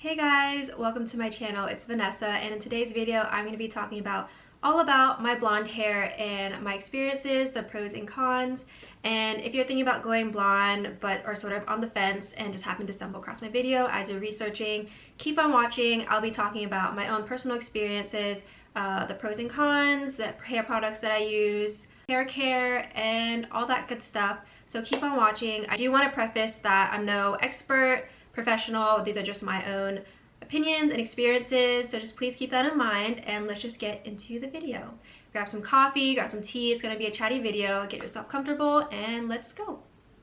Hey guys, welcome to my channel. It's Vanessa, and in today's video I'm going to be talking about all about my blonde hair and my experiences, the pros and cons. And if you're thinking about going blonde but are sort of on the fence and just happen to stumble across my video as you're researching, keep on watching. I'll be talking about my own personal experiences, the pros and cons, the hair products that I use, hair care, and all that good stuff. So keep on watching. I do want to preface that I'm no expert, professional. These are just my own opinions and experiences, so just please keep that in mind, and let's just get into the video. Grab some coffee, grab some tea. It's going to be a chatty video. Get yourself comfortable and let's go.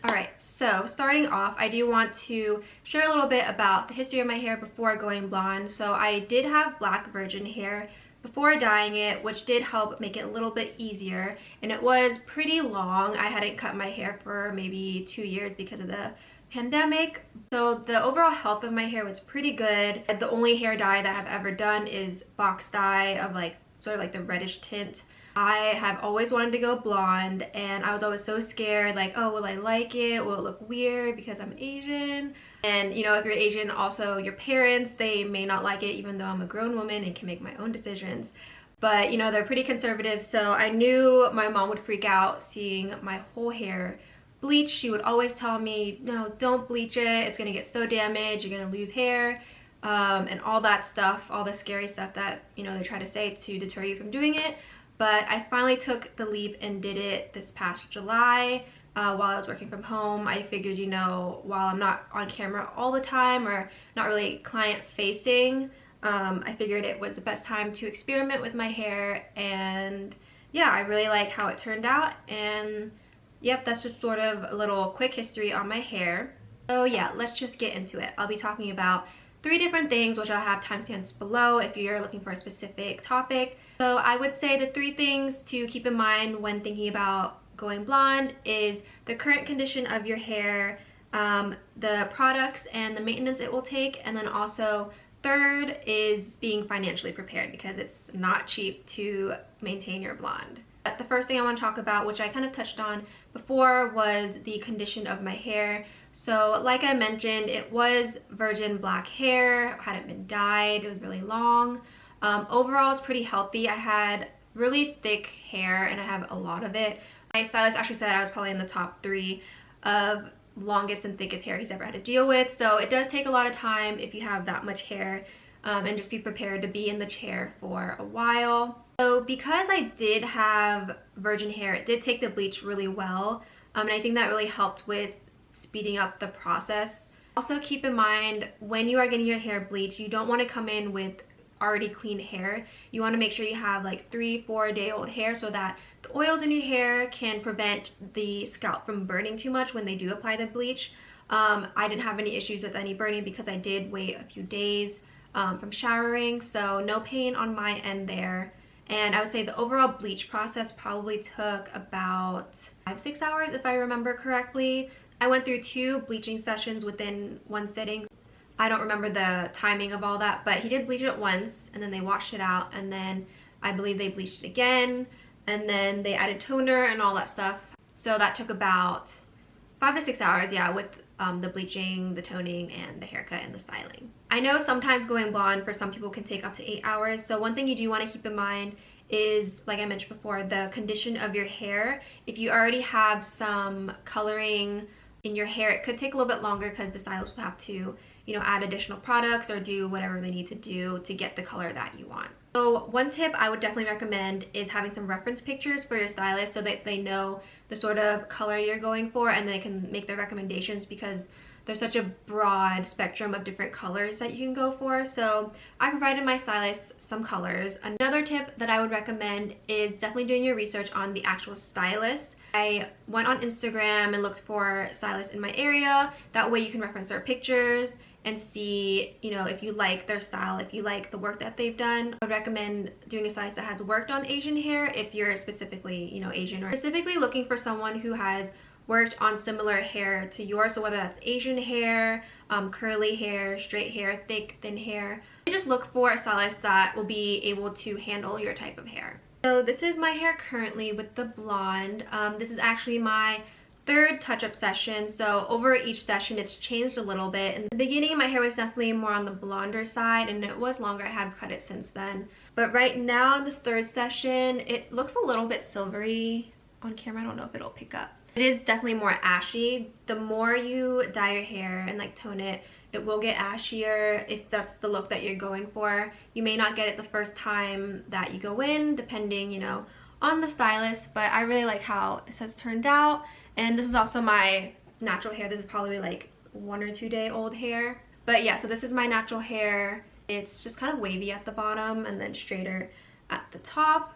Alright, so starting off, I do want to share a little bit about the history of my hair before going blonde. So I did have black virgin hair before dyeing it, which did help make it a little bit easier, and it was pretty long. I hadn't cut my hair for maybe 2 years because of the pandemic. So the overall health of my hair was pretty good. The only hair dye that I've ever done is box dye of sort of like the reddish tint. I have always wanted to go blonde, and I was always so scared, like, oh, will I like it? Will it look weird because I'm Asian? And you know, if you're Asian, also your parents, they may not like it, even though I'm a grown woman and can make my own decisions. But you know, they're pretty conservative, so I knew my mom would freak out seeing my whole hair bleach. She would always tell me, no, don't bleach it, it's gonna get so damaged, you're gonna lose hair, and all that stuff, all the scary stuff that, you know, they try to say to deter you from doing it. But I finally took the leap and did it this past July while I was working from home. I figured, you know, while I'm not on camera all the time or not really client facing, I figured it was the best time to experiment with my hair. And yeah, I really like how it turned out. And yep, that's just sort of a little quick history on my hair. So yeah, let's just get into it. I'll be talking about 3 different things, which I'll have timestamps below if you're looking for a specific topic. So I would say the 3 things to keep in mind when thinking about going blonde is the current condition of your hair, the products and the maintenance it will take, and then also third is being financially prepared, because it's not cheap to maintain your blonde. But the first thing I want to talk about, which I kind of touched on before, was the condition of my hair. So like I mentioned, it was virgin black hair, hadn't been dyed, it was really long. Overall, it's pretty healthy. I had really thick hair and I have a lot of it. My stylist actually said I was probably in the top 3 of longest and thickest hair he's ever had to deal with. So it does take a lot of time if you have that much hair, and just be prepared to be in the chair for a while. So because I did have virgin hair, it did take the bleach really well, and I think that really helped with speeding up the process. Also keep in mind, when you are getting your hair bleached, you don't want to come in with already clean hair. You want to make sure you have like 3-4 day old hair, so that the oils in your hair can prevent the scalp from burning too much when they do apply the bleach. I didn't have any issues with any burning because I did wait a few days from showering, so no pain on my end there. And I would say the overall bleach process probably took about 5-6 hours if I remember correctly. I went through 2 bleaching sessions within one sitting. I don't remember the timing of all that, but he did bleach it once and then they washed it out, and then I believe they bleached it again, and then they added toner and all that stuff. So that took about 5 to 6 hours, yeah, with the bleaching, the toning, and the haircut and the styling. I know sometimes going blonde for some people can take up to 8 hours, so one thing you do want to keep in mind is, like I mentioned before, the condition of your hair. If you already have some coloring in your hair, it could take a little bit longer because the stylist will have to, you know, add additional products or do whatever they need to do to get the color that you want. So one tip I would definitely recommend is having some reference pictures for your stylist so that they know the sort of color you're going for and they can make their recommendations, because there's such a broad spectrum of different colors that you can go for. So I provided my stylist some colors. Another tip that I would recommend is definitely doing your research on the actual stylist. I went on Instagram and looked for stylists in my area. That way you can reference their pictures and see, you know, if you like their style, if you like the work that they've done. I would recommend doing a stylist that has worked on Asian hair if you're specifically, you know, Asian, or specifically looking for someone who has worked on similar hair to yours. So whether that's Asian hair, curly hair, straight hair, thick, thin hair, just look for a stylist that will be able to handle your type of hair. So this is my hair currently with the blonde. This is actually my third touch-up session. So over each session it's changed a little bit. In the beginning my hair was definitely more on the blonder side, and it was longer. I had cut it since then. But right now in this third session, it looks a little bit silvery on camera. I don't know if it'll pick up. It is definitely more ashy. The more you dye your hair and like tone it, it will get ashier if that's the look that you're going for. You may not get it the first time that you go in, depending, you know, on the stylist, but I really like how this has turned out. And this is also my natural hair. This is probably like 1 or 2 day old hair. But yeah, so this is my natural hair. It's just kind of wavy at the bottom and then straighter at the top.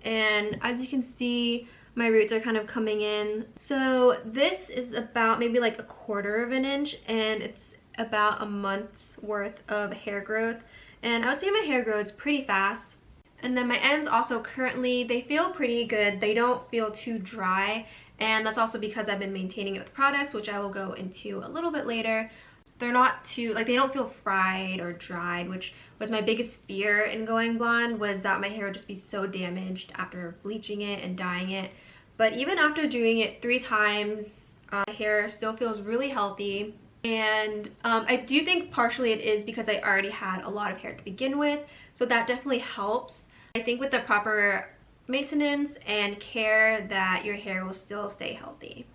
And as you can see, my roots are kind of coming in. So this is about maybe like 1/4 of an inch, and it's about a month's worth of hair growth. And I would say my hair grows pretty fast. And then my ends also currently, they feel pretty good. They don't feel too dry. And that's also because I've been maintaining it with products, which I will go into a little bit later. They're not too, like, they don't feel fried or dried, which was my biggest fear in going blonde, was that my hair would just be so damaged after bleaching it and dyeing it. But even after doing it 3 times, my hair still feels really healthy. And I do think partially it is because I already had a lot of hair to begin with, so that definitely helps. I think with the proper maintenance and care that your hair will still stay healthy.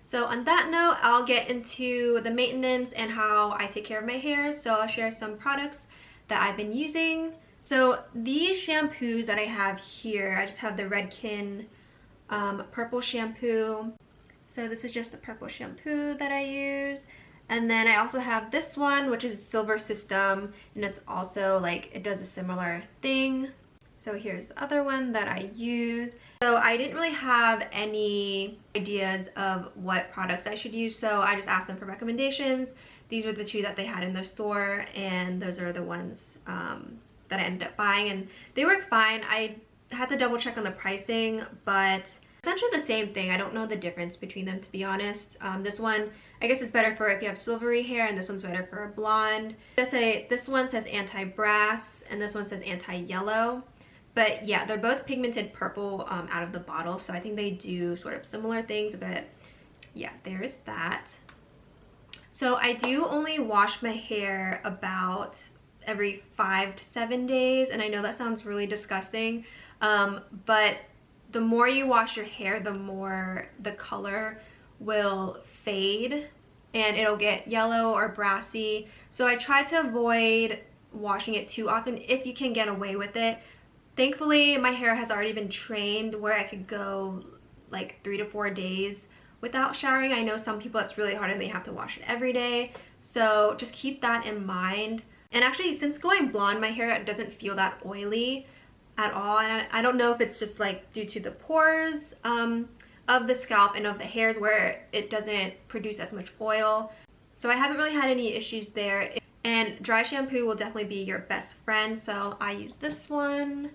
So on that note, I'll get into the maintenance and how I take care of my hair. So I'll share some products that I've been using. So these shampoos that I have here, I just have the Redken purple shampoo. So this is just the purple shampoo that I use. And then I also have this one, which is Silver System, and it's also like, it does a similar thing. So here's the other one that I use. So I didn't really have any ideas of what products I should use, so I just asked them for recommendations. These were the 2 that they had in their store, and those are the ones that I ended up buying, and they work fine. I had to double check on the pricing, but essentially the same thing. I don't know the difference between them, to be honest. This one, I guess it's better for if you have silvery hair, and this one's better for a blonde. Just say this one says anti-brass, and this one says anti-yellow. But yeah, they're both pigmented purple out of the bottle, so I think they do sort of similar things, but yeah, there is that. So I do only wash my hair about every 5 to 7 days, and I know that sounds really disgusting, but the more you wash your hair, the more the color will fade and it'll get yellow or brassy. So I try to avoid washing it too often if you can get away with it. Thankfully, my hair has already been trained where I could go like 3 to 4 days without showering. I know some people it's really hard and they have to wash it every day. So just keep that in mind. And actually, since going blonde, my hair doesn't feel that oily at all. And I don't know if it's just like due to the pores of the scalp and of the hairs where it doesn't produce as much oil. So I haven't really had any issues there. And dry shampoo will definitely be your best friend. So I use this one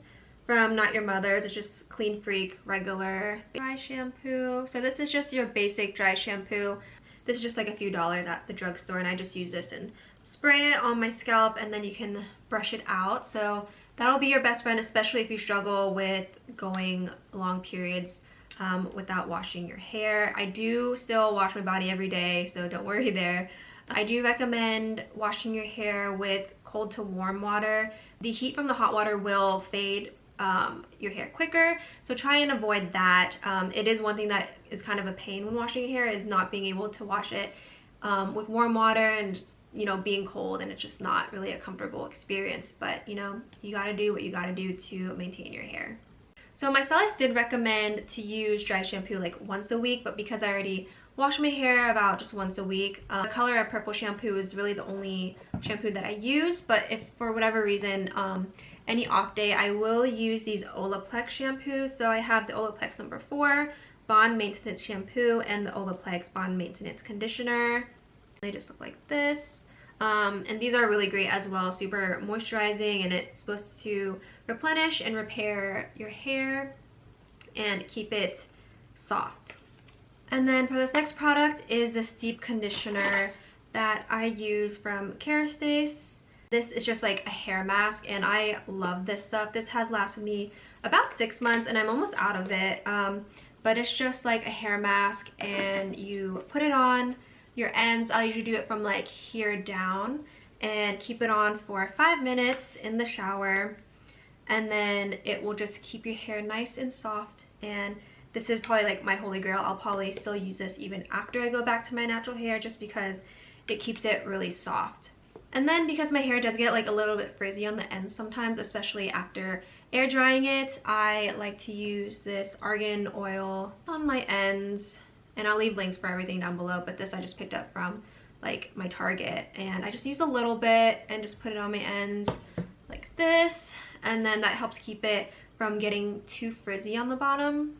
from Not Your Mother's. It's just Clean Freak regular dry shampoo. So this is just your basic dry shampoo. This is just like a few dollars at the drugstore, and I just use this and spray it on my scalp, and then you can brush it out. So that'll be your best friend, especially if you struggle with going long periods without washing your hair. I do still wash my body every day, so don't worry there. I do recommend washing your hair with cold to warm water. The heat from the hot water will fade your hair quicker, so try and avoid that. It is one thing that is kind of a pain when washing your hair, is not being able to wash it with warm water and just, you know, being cold, and it's just not really a comfortable experience. But you know, you gotta do what you gotta do to maintain your hair. So my stylist did recommend to use dry shampoo like once a week, but because I already wash my hair about just once a week, the Color of Purple shampoo is really the only shampoo that I use. But if for whatever reason any off day, I will use these Olaplex shampoos. So I have the Olaplex number 4 Bond Maintenance Shampoo and the Olaplex Bond Maintenance Conditioner. They just look like this. And these are really great as well, super moisturizing, and it's supposed to replenish and repair your hair and keep it soft. And then for this next product is this deep conditioner that I use from Kerastase. This is just like a hair mask, and I love this stuff. This has lasted me about 6 months, and I'm almost out of it. but it's just like a hair mask, and you put it on your ends. I usually do it from like here down, and keep it on for 5 minutes in the shower, and then it will just keep your hair nice and soft. And this is probably like my holy grail. I'll probably still use this even after I go back to my natural hair, just because it keeps it really soft. And then because my hair does get like a little bit frizzy on the ends sometimes, especially after air drying it, I like to use this argan oil on my ends, and I'll leave links for everything down below, but this I just picked up from like my Target, and I just use a little bit and just put it on my ends like this, and then that helps keep it from getting too frizzy on the bottom.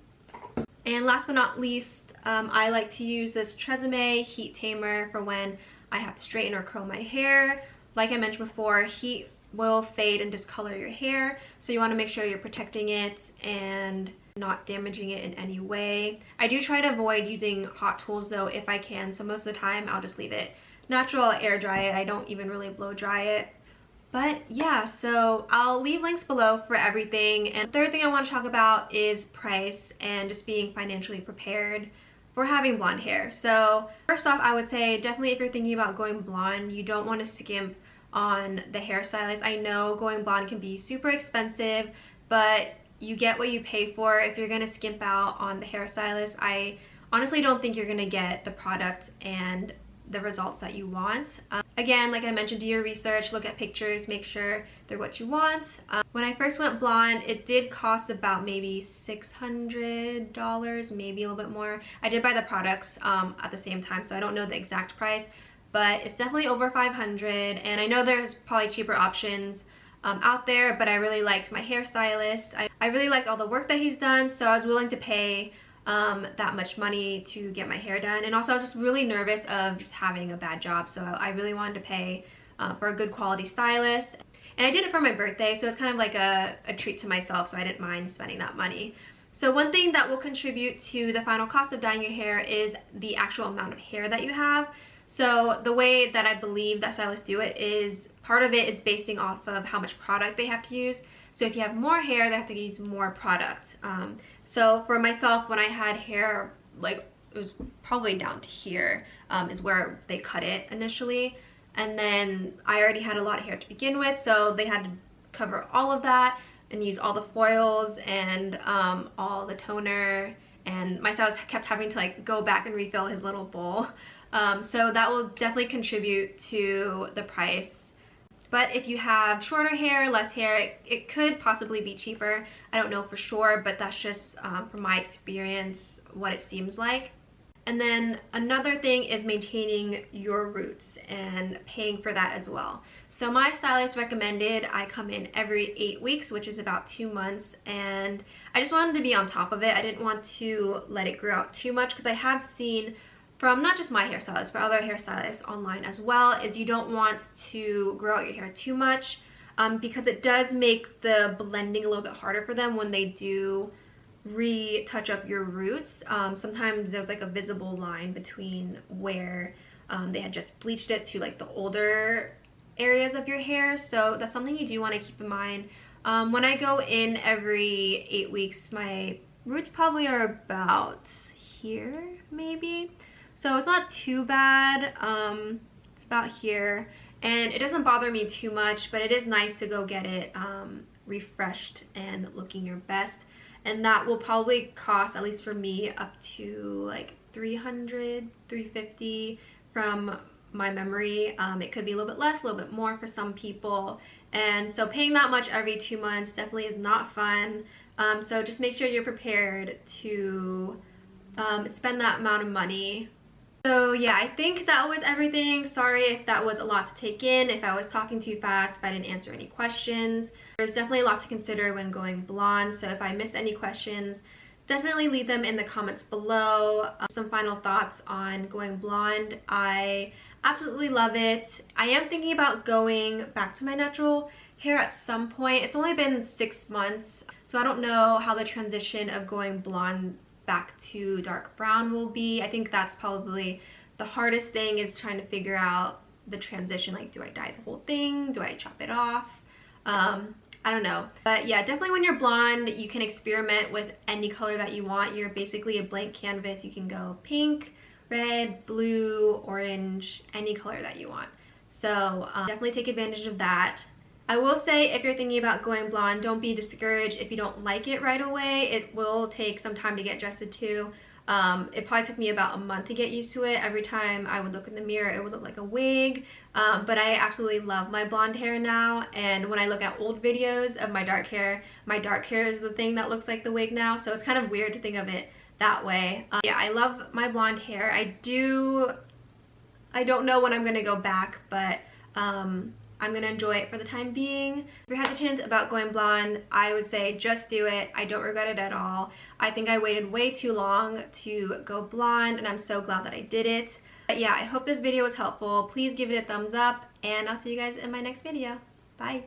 And last but not least, I like to use this Tresemme Heat Tamer for when I have to straighten or curl my hair. Like I mentioned before, heat will fade and discolor your hair, so you want to make sure you're protecting it and not damaging it in any way. I do try to avoid using hot tools though if I can, so most of the time I'll just leave it natural, air dry it. I don't even really blow dry it. But yeah, so I'll leave links below for everything. And the third thing I want to talk about is price and just being financially prepared for having blonde hair. So first off, I would say definitely if you're thinking about going blonde, you don't want to skimp on the hairstylist. I know going blonde can be super expensive, but you get what you pay for. If you're going to skimp out on the hairstylist, I honestly don't think you're going to get the product and the results that you want. Again, like I mentioned, do your research, look at pictures, make sure they're what you want. When I first went blonde, it did cost about maybe $600, maybe a little bit more. I did buy the products at the same time, so I don't know the exact price, but it's definitely over $500. And I know there's probably cheaper options out there, but I really liked my hairstylist. I really liked all the work that he's done, so I was willing to pay that much money to get my hair done. And also I was just really nervous of just having a bad job, so I really wanted to pay for a good quality stylist. And I did it for my birthday, so it's kind of like a treat to myself, so I didn't mind spending that money. So one thing that will contribute to the final cost of dyeing your hair is the actual amount of hair that you have. So the way that I believe that stylists do it is part of it is basing off of how much product they have to use. So if you have more hair, they have to use more product. So for myself, when I had hair, like it was probably down to here, is where they cut it initially. And then I already had a lot of hair to begin with, so they had to cover all of that and use all the foils and all the toner. And my stylist kept having to like go back and refill his little bowl. So that will definitely contribute to the price. But if you have shorter hair, less hair, it could possibly be cheaper. I don't know for sure, but that's just from my experience what it seems like. And then another thing is maintaining your roots and paying for that as well. So my stylist recommended I come in every 8 weeks, which is about 2 months, and I just wanted to be on top of it. I didn't want to let it grow out too much, because I have seen from not just my hairstylist, but other hairstylists online as well, is you don't want to grow out your hair too much because it does make the blending a little bit harder for them when they do retouch up your roots. Sometimes there's like a visible line between where they had just bleached it to like the older areas of your hair, so that's something you do want to keep in mind. When I go in every 8 weeks, my roots probably are about here maybe. So it's not too bad. It's about here, and it doesn't bother me too much, but it is nice to go get it refreshed and looking your best. And that will probably cost, at least for me, up to like $300, $350 from my memory. It could be a little bit less, a little bit more for some people. And so paying that much every 2 months definitely is not fun. So just make sure you're prepared to spend that amount of money. So yeah, I think that was everything. Sorry if that was a lot to take in, if I was talking too fast, if I didn't answer any questions. There's definitely a lot to consider when going blonde, so if I missed any questions, definitely leave them in the comments below. Some final thoughts on going blonde. I absolutely love it. I am thinking about going back to my natural hair at some point. It's only been 6 months, so I don't know how the transition of going blonde back to dark brown will be. I think that's probably the hardest thing, is trying to figure out the transition. Like, do I dye the whole thing? Do I chop it off? I don't know. But yeah, definitely when you're blonde, you can experiment with any color that you want. You're basically a blank canvas. You can go pink, red, blue, orange, any color that you want. So definitely take advantage of that. I will say, if you're thinking about going blonde, don't be discouraged if you don't like it right away. It will take some time to get adjusted to. It probably took me about a month to get used to it. Every time I would look in the mirror, it would look like a wig. But I absolutely love my blonde hair now. And when I look at old videos of my dark hair is the thing that looks like the wig now. So it's kind of weird to think of it that way. Yeah, I love my blonde hair. I don't know when I'm gonna go back, but I'm gonna enjoy it for the time being. If you're hesitant about going blonde, I would say just do it. I don't regret it at all. I think I waited way too long to go blonde, and I'm so glad that I did it. But yeah, I hope this video was helpful. Please give it a thumbs up, and I'll see you guys in my next video. Bye.